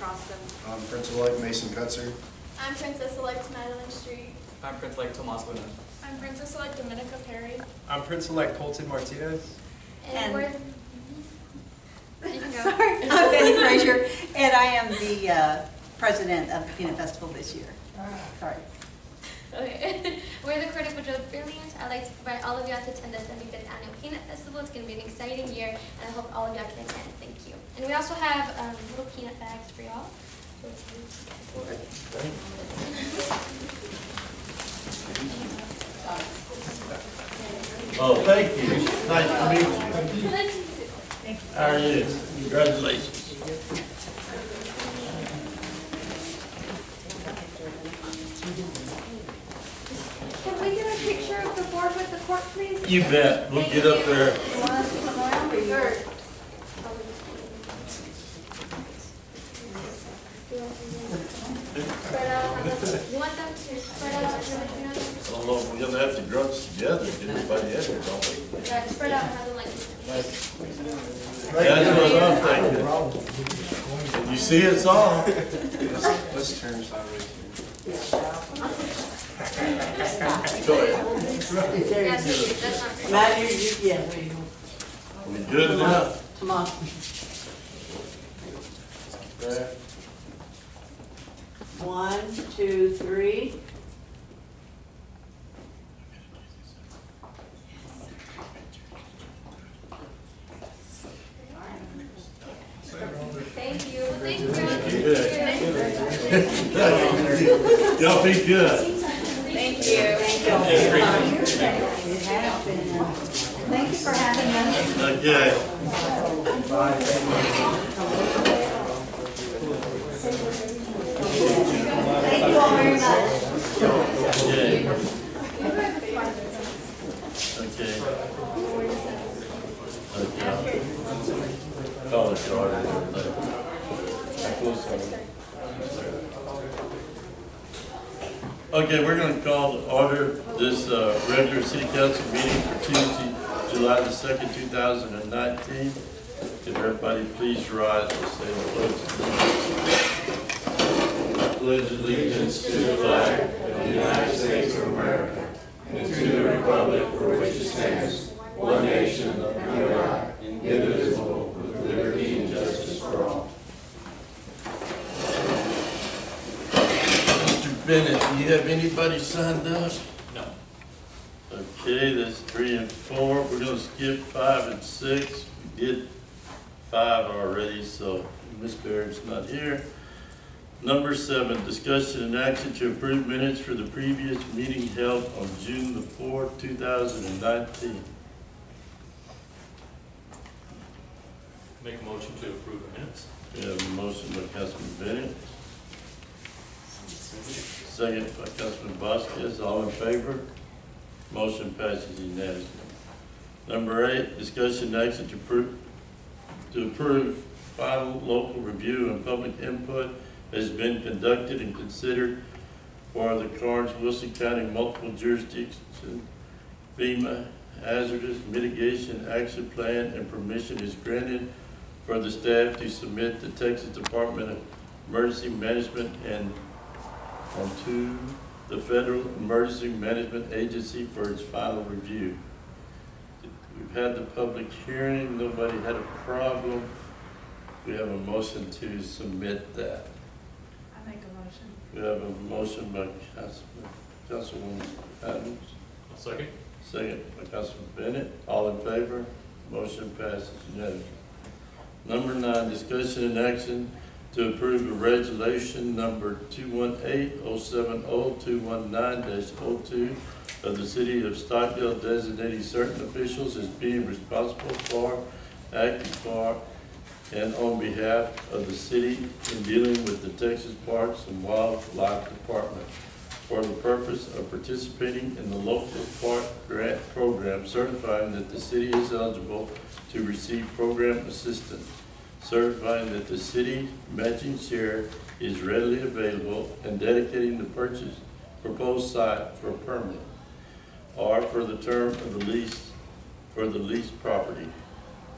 cross them. I'm Principal-elect Mason Kutzer. I'm Princess-elect Madeline Street. I'm Prince-elect Tomas Luna. I'm Princess-elect Dominica Perry. I'm Principal-elect Colton Martinez. And we're... Sorry, I'm Betty Frazier, and I am the president of the Peanut Festival this year. Sorry. Okay. We're the Critical Joke Brilliant. I'd like to invite all of y'all to attend the 75th Annual Peanut Festival. It's going to be an exciting year, and I hope all of y'all can attend. Thank you. And we also have little peanut bags for y'all. Oh, thank you. Nice to meet you. How are you? Congratulations. Can we get a picture of the board with the court, please? You bet. We'll get up there. You want us to come around or you? Spread out. You want them to spread out? I don't know if we're gonna have to grunts together, get everybody in here, don't we? Yeah, spread out and have them like this. That's what I'm thinking. And you see it's on. Let's turn sideways here. Go ahead. Yeah, that's not Matt, yeah. We good now? Come on. There. 1, 2, 3. Thank you. Thank you. Y'all be good. Thank you. It has been. Thank you for having us. Okay. Thank you all very much. Okay. Okay. Call the charter. Okay, we're going to call to order this regular city council meeting for Tuesday, July the 2nd, 2019. Can everybody please rise and say the pledge? I pledge allegiance to the flag of the United States of America and to the republic for which it stands, one nation, under God, indivisible, with liberty and justice for all. Mr. Bennett, do you have anybody signed up? No. Okay, that's 3 and 4. We're going to skip 5 and 6. We did 5 already, so Ms. Barrett's not here. Number 7, discussion and action to approve minutes for the previous meeting held on June the 4th, 2019. Make a motion to approve the minutes. We have a motion by Councilman Bennett. Second by Councilman Vasquez. All in favor? Motion passes unanimously. Number 8, discussion and action to approve final local review and public input has been conducted and considered for the Carnes-Wilson County multiple jurisdiction FEMA hazardous mitigation action plan, and permission is granted for the staff to submit the Texas Department of Emergency Management and to the Federal Emergency Management Agency for its final review. We've had the public hearing, nobody had a problem. We have a motion to submit that. I make a motion. We have a motion by Councilwoman Adams. I'll second. Second by Councilman Bennett. All in favor? Motion passes unanimously. Number 9, discussion and action to approve a resolution number 218-070-219-02 of the City of Stockdale designating certain officials as being responsible for, acting for, and on behalf of the city in dealing with the Texas Parks and Wildlife Department for the purpose of participating in the local park grant program, certifying that the city is eligible to receive program assistance, certifying that the city matching share is readily available, and dedicating the proposed site for permanent or for the term of the lease for the leased property,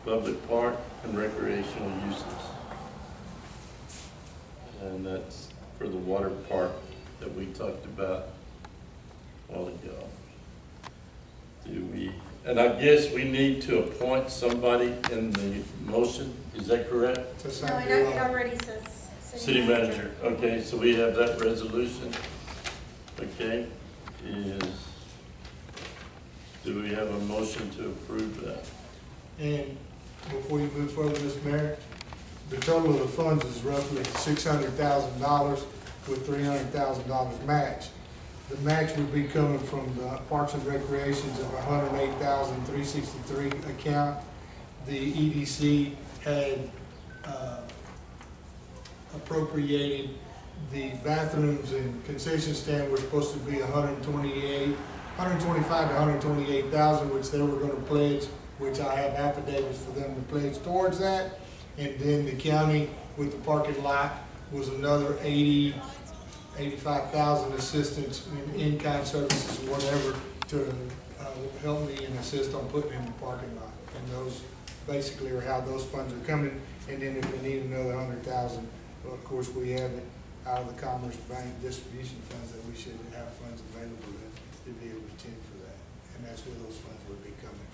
public park and recreational uses. and that's for the water park that we talked about a while ago. And I guess we need to appoint somebody in the motion, is that correct? To No, sign it the already says City manager, okay, so we have that resolution, okay, do we have a motion to approve that? And before you move further, Mr. Mayor, the total of the funds is roughly $600,000 with $300,000 match. The match would be coming from the Parks and Recreations of $108,363 account. The EDC had appropriated the bathrooms and concession stand were supposed to be $125,000 to $128,000, which they were going to pledge, which I have affidavits for them to pledge towards that. And then the county with the parking lot was another $85,000 assistance in in-kind services, whatever, to help me and assist on putting in the parking lot. And those basically are how those funds are coming. And then if we need another $100,000, well, of course, we have it out of the Commerce Bank distribution funds that we should have funds available to be able to tend for that. And that's where those funds would be coming from.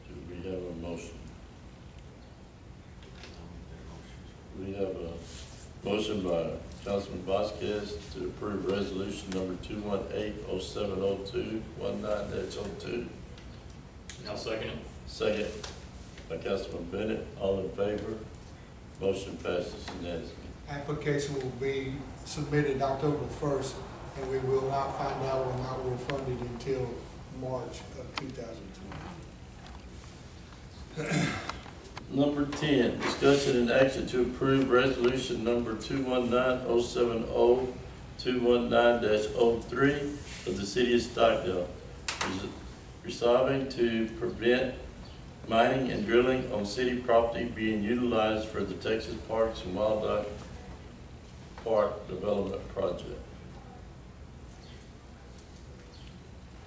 Do we have a motion? We have a motion by Councilman Vasquez to approve resolution number 218-0702-19-02. I'll second it. Second by Councilman Bennett, all in favor? Motion passes unanimously. Application will be submitted October 1st, and we will not find out whether or not we're funded until March of 2020. Number 10, discussion and action to approve resolution number 219-070-219-03 of the city of Stockdale, resolving to prevent mining and drilling on city property being utilized for the Texas Parks and Wildlife Park Development Project.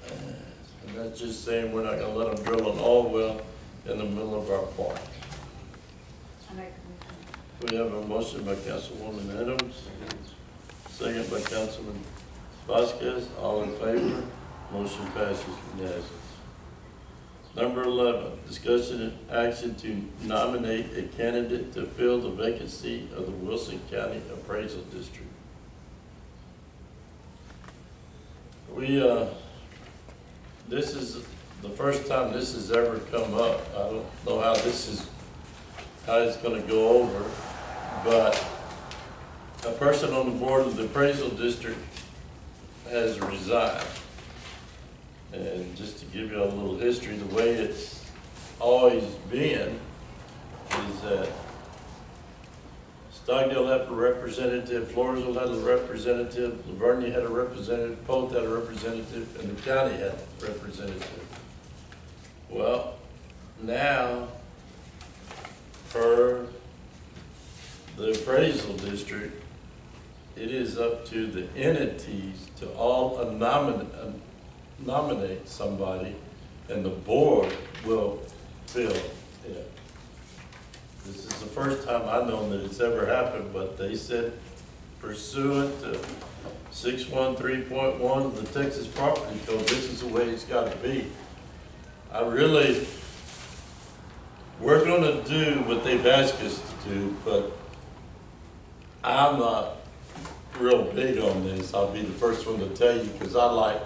And that's just saying we're not gonna let them drill an oil well in the middle of our park. We have a motion by Councilwoman Adams, second by Councilman Vasquez. All in favor? Motion passes unanimously. Number 11, discussion and action to nominate a candidate to fill the vacancy of the Wilson County Appraisal District. This is the first time this has ever come up. I don't know how it's going to go over, but a person on the board of the appraisal district has resigned. And just to give you a little history, the way it's always been is that Stockdale had a representative, Floresville had a representative, Lavernia had a representative, Polk had a representative, and the county had a representative. Well, now, for the appraisal district, it is up to the entities to all nominate somebody, and the board will fill it. This is the first time I know that it's ever happened, but they said pursuant to 613.1 of the Texas Property Code, this is the way it's got to be. We're going to do what they've asked us to do, but I'm not real big on this. I'll be the first one to tell you, because I like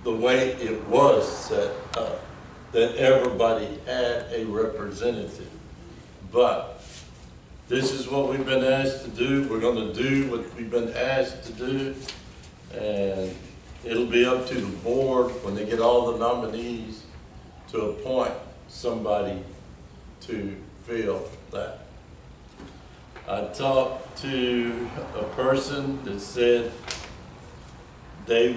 the way it was set up, that everybody had a representative. But this is what we've been asked to do. We're going to do what we've been asked to do, and it'll be up to the board when they get all the nominees to appoint somebody to fill that. I talked to a person that said they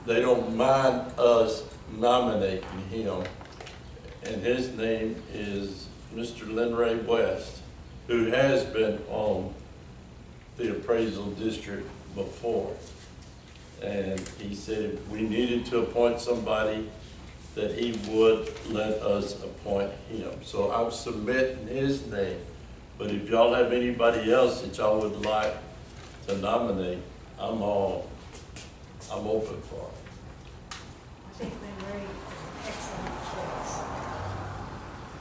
don't mind us nominating him, and his name is Mr. Linray West, who has been on the appraisal district before. And he said if we needed to appoint somebody, that he would let us appoint him. So I'm submitting his name, but if y'all have anybody else that y'all would like to nominate, I'm open for it. I think Lynn Ray, excellent choice.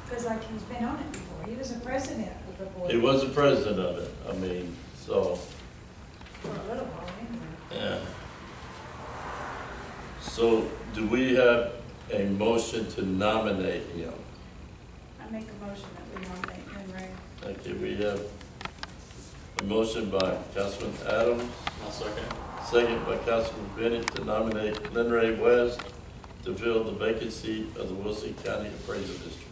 Because like he's been on it before, he was a president of the board. He was the president of it, I mean, so, For a little while anyway. yeah. So, do we have a motion to nominate him? I make a motion that we nominate Lynn Ray. Okay, we have a motion by Councilman Adams, I'll second. second by Councilman Bennett to nominate Lynn Ray West to fill the vacancy of the Wilson County Appraisal District.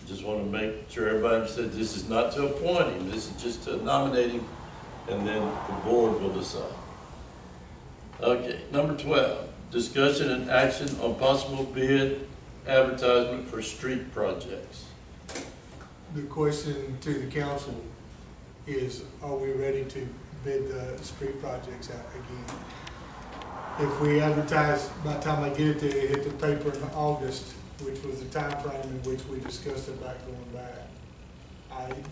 Just want to make sure everybody understands this is not to appoint him, this is just to nominate him, and then the board will decide. Okay, number 12, discussion and action on possible bid advertisement for street projects. The question to the council is, are we ready to bid the street projects out again? If we advertise, by the time I get it to hit the paper in August, which was the time frame in which we discussed about going back,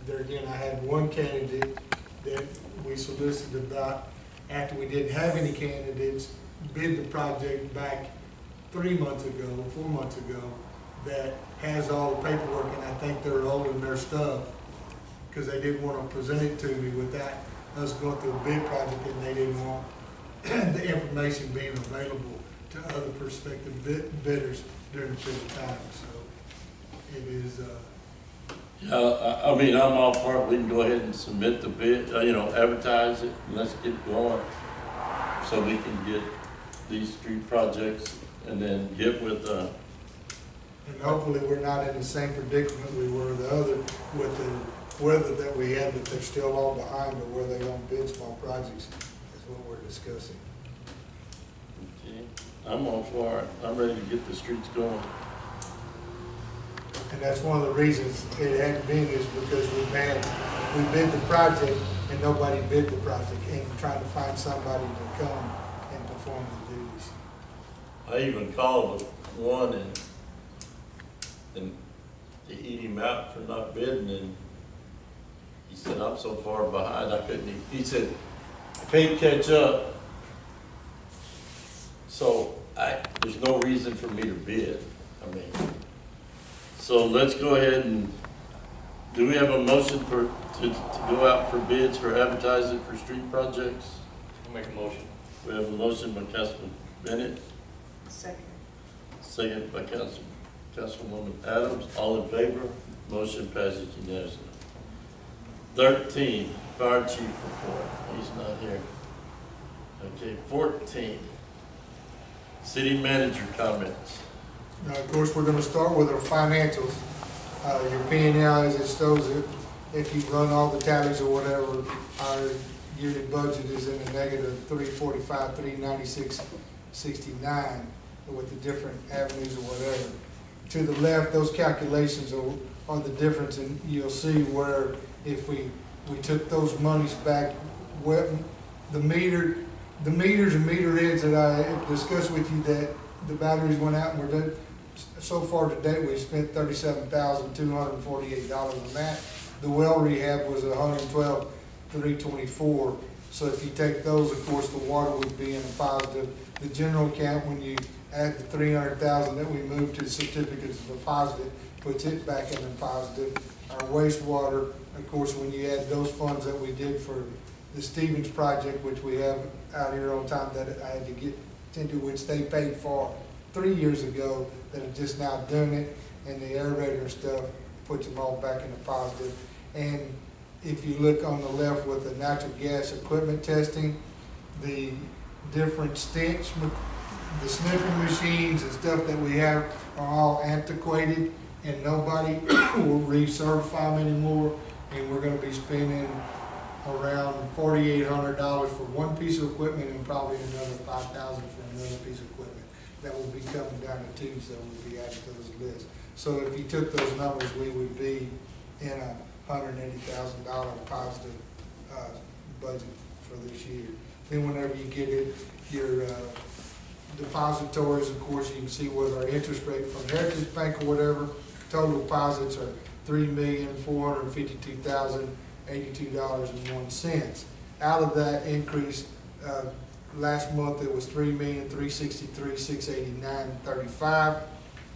there again, I had one candidate that we solicited about after we didn't have any candidates, bid the project back 3 months ago, 4 months ago, that has all the paperwork, and I think they're holding their stuff because they didn't want to present it to me without us going through a bid project, and they didn't want the information being available to other prospective bidders during the period of time. So it is, Yeah, I mean, I'm all for it, we can go ahead and submit the bid, advertise it, and let's get going, so we can get these street projects, and then get with, and hopefully we're not in the same predicament we were the other with the weather that we had, that they're still all behind or where they don't bid small projects. That's what we're discussing. okay, I'm all for it, I'm ready to get the streets going. And that's one of the reasons it hadn't been, is because we bid the project and nobody bid the project, and trying to find somebody to come and perform the duties. I even called one and to eat him out for not bidding, and he said, I'm so far behind, I couldn't even, he said, I can't catch up. So there's no reason for me to bid, I mean. So let's go ahead and, do we have a motion to go out for bids for advertising for street projects? I'll make a motion. We have a motion by Councilman Bennett, Second. second by Councilwoman Adams. All in favor? Motion passes unanimously. 13, Fire Chief report. He's not here. Okay, 14, City Manager comments. Now, of course, we're going to start with our financials. Your P&L, as it shows it, if you run all the tallies or whatever, our yearly budget is in a negative 345, 396, 69 with the different avenues or whatever. To the left, those calculations are the difference, and you'll see where if we took those monies back, the meters and meter reads that I discussed with you, that the batteries went out and we're done. So far to date, we've spent $37,248 on that. The well rehab was $112,324. So if you take those, of course, the water would be in a positive. The general account, when you add the $300,000 that we moved to certificates of deposit, puts it back in a positive. Our wastewater, of course, when you add those funds that we did for the Stevens project, which we have out here on time that I had to get into, which they paid for 3 years ago, that are just now doing it, and the aerator stuff puts them all back in a positive. And if you look on the left with the natural gas equipment testing, the different stench, the sniffing machines and stuff that we have are all antiquated, and nobody will recertify them anymore, and we're going to be spending around $4,800 for one piece of equipment and probably another $5,000 for another piece of equipment. That will be coming down the tubes that will be added to those lists. So if you took those numbers, we would be in a $180,000 positive budget for this year. Then whenever you get it your depositories, of course, you can see what our interest rate from Heritage Bank or whatever. Total deposits are $3,452,082.01. Out of that increase, last month it was $3,363,689.35.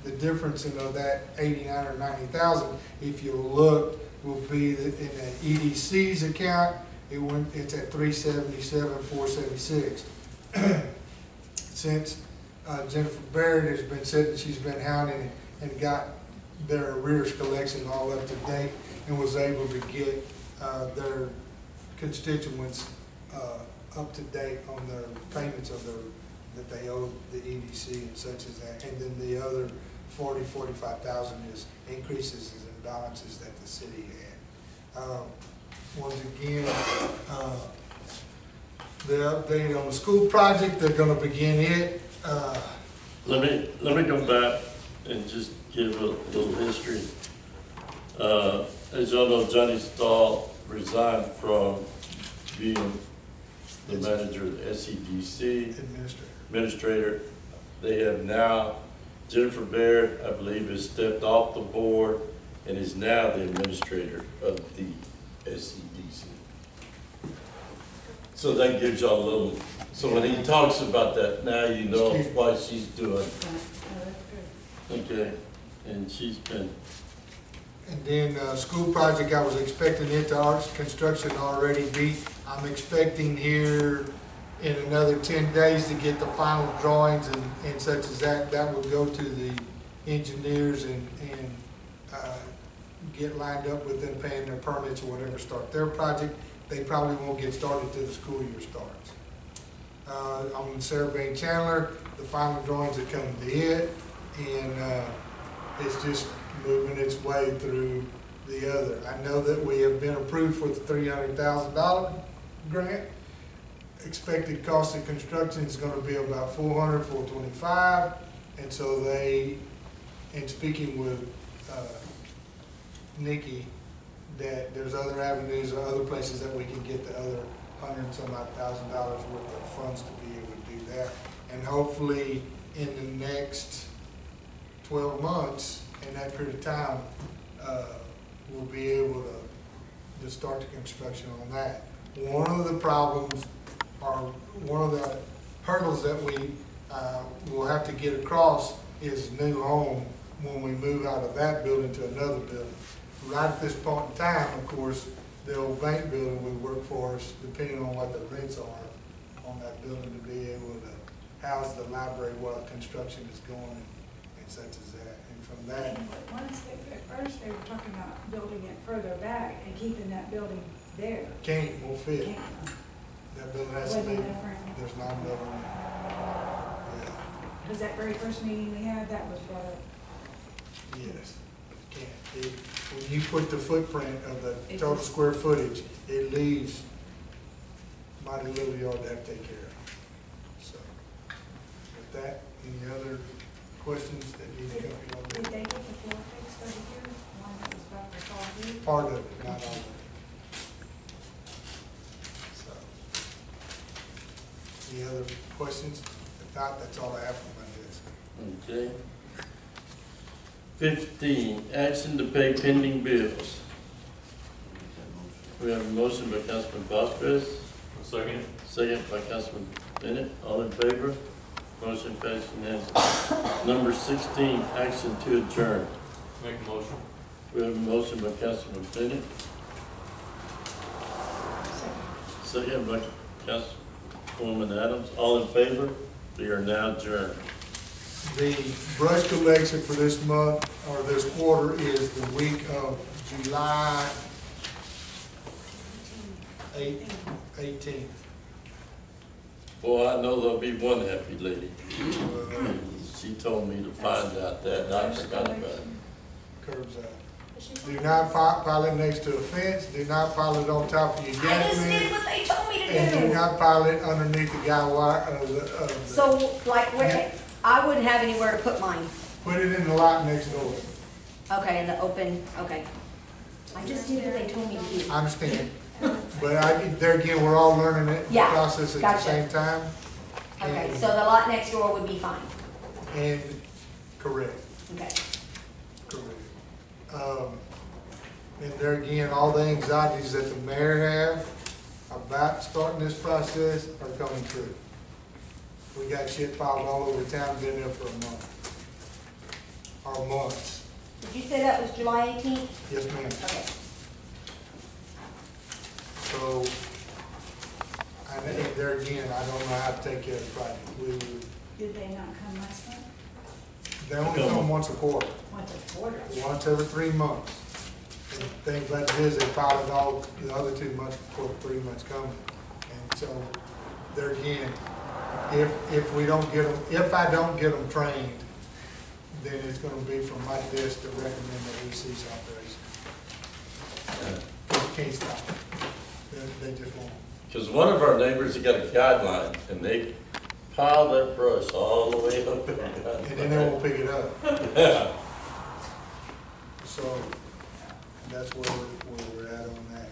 The difference in that 89 or 90,000, if you look, will be in the EDC's account. It's at 377,476. Since Jennifer Barrett has been said that she's been hounding and got their arrears collection all up to date and was able to get their constituents up to date on their payments of that they owe the EDC and such as that. And then the other 45,000 is increases in balances that the city had. Once again, the update on the school project, they're going to begin it. Let me go back and just give a little history. As y'all know, Johnny Stahl resigned from being the manager of the SEDC administrator. They have now, Jennifer Baird, I believe, has stepped off the board and is now the administrator of the SEDC. So that gives y'all a little, so when he talks about that, now you know what she's doing. Okay, and she's been. And then school project, I was expecting it to arts construction already be. I'm expecting here in another 10 days to get the final drawings and such as that. That will go to the engineers and get lined up with them paying their permits or whatever, start their project. They probably won't get started till the school year starts. On Sarah Bain Chandler, the final drawings are coming to it, and it's just moving its way through the other. I know that we have been approved for the $300,000 grant. Expected cost of construction is going to be about $400, $425, and so they, in speaking with Nikki, that there's other avenues or other places that we can get the other $100 and some odd thousand worth of funds to be able to do that. And hopefully in the next 12 months, in that period of time, we'll be able to start the construction on that. One of the problems, or one of the hurdles that we will have to get across is new home when we move out of that building to another building. Right at this point in time, of course, the old bank building would work for us, depending on what the rents are on that building, to be able to house the library while construction is going and such as that. And from that, At first, they were talking about building it further back and keeping that building there. won't fit. Can't. That building has to be, there's not enough room. Yeah, Because that very first meeting we had, that was brought up. yes, can't. When you put the footprint of the total square footage, it leaves mighty little yard to have to take care of. So, with that, any other questions that need to come Did up? they get the floor fixed over here? The one that was about to fall through? Part of it, not all of it. So, any other questions? If not, that's all I have for my desk. Okay. 15, action to pay pending bills. We have a motion by Councilman Vasquez, Second. second by Councilman Bennett. All in favor? Motion passed unanimously. Number 16, action to adjourn. Make a motion. We have a motion by Councilman Bennett, second by Councilwoman Adams. All in favor? We are now adjourned. The brush collection for this month, or this quarter, is the week of July 18th. Boy, I know there'll be one happy lady. She told me to find out that, and I forgot about it. Curbs out. Do not pile it next to a fence, do not pile it on top of your gas I just did main, what they told me to and do do. not pile it underneath the guy wire of the. So, like, where, I wouldn't have anywhere to put mine. Put it in the lot next door. Okay, in the open, okay. I just did what they told me to do. I understand. But there again, we're all learning it, the Yeah, process at the gotcha. same time. Okay, so the lot next door would be fine. And, correct. Okay. Correct. And there again, all the anxieties that the mayor have about starting this process are coming true. We got shit piled all over town, been there for a month. Or months. Did you say that was July 18th? Yes, ma'am. Okay. So, and there again, I don't know how to take care of the project. Did they not come last month? They only come once a quarter. Once a quarter? Once every 3 months. And the thing about it is, they piled all the other 2 months before 3 months coming. And so, there again, if we don't get them, if I don't get them trained, then it's gonna be from my desk to recommend that we cease operation. You can't stop it. They just won't. Because one of our neighbors has got a guideline, and they pile that brush all the way up. And then they won't pick it up. Yeah. So, that's where we're at on that.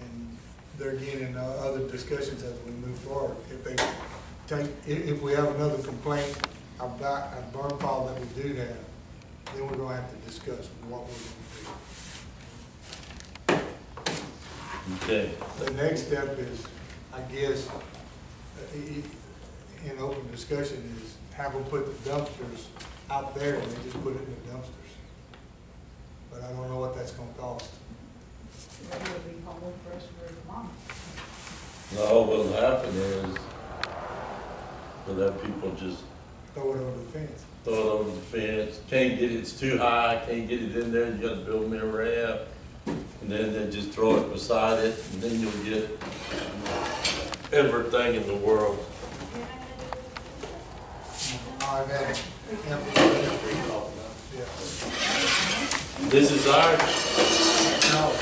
And there again, in other discussions as we move forward, if we have another complaint about a burn pile that we do have, then we're gonna have to discuss what we're gonna Okay. do. The next step is, I guess, in open discussion, is have them put the dumpsters out there and they just put it in the dumpsters. But I don't know what that's gonna cost. That would be home for us for long. No, what'll happen is, we'll have people just Throw it over the fence. throw it over the fence, can't get it, it's too high, can't get it in there, you gotta build me a ramp. And then they just throw it beside it, and then you'll get everything in the world. I've had, This is ours. no,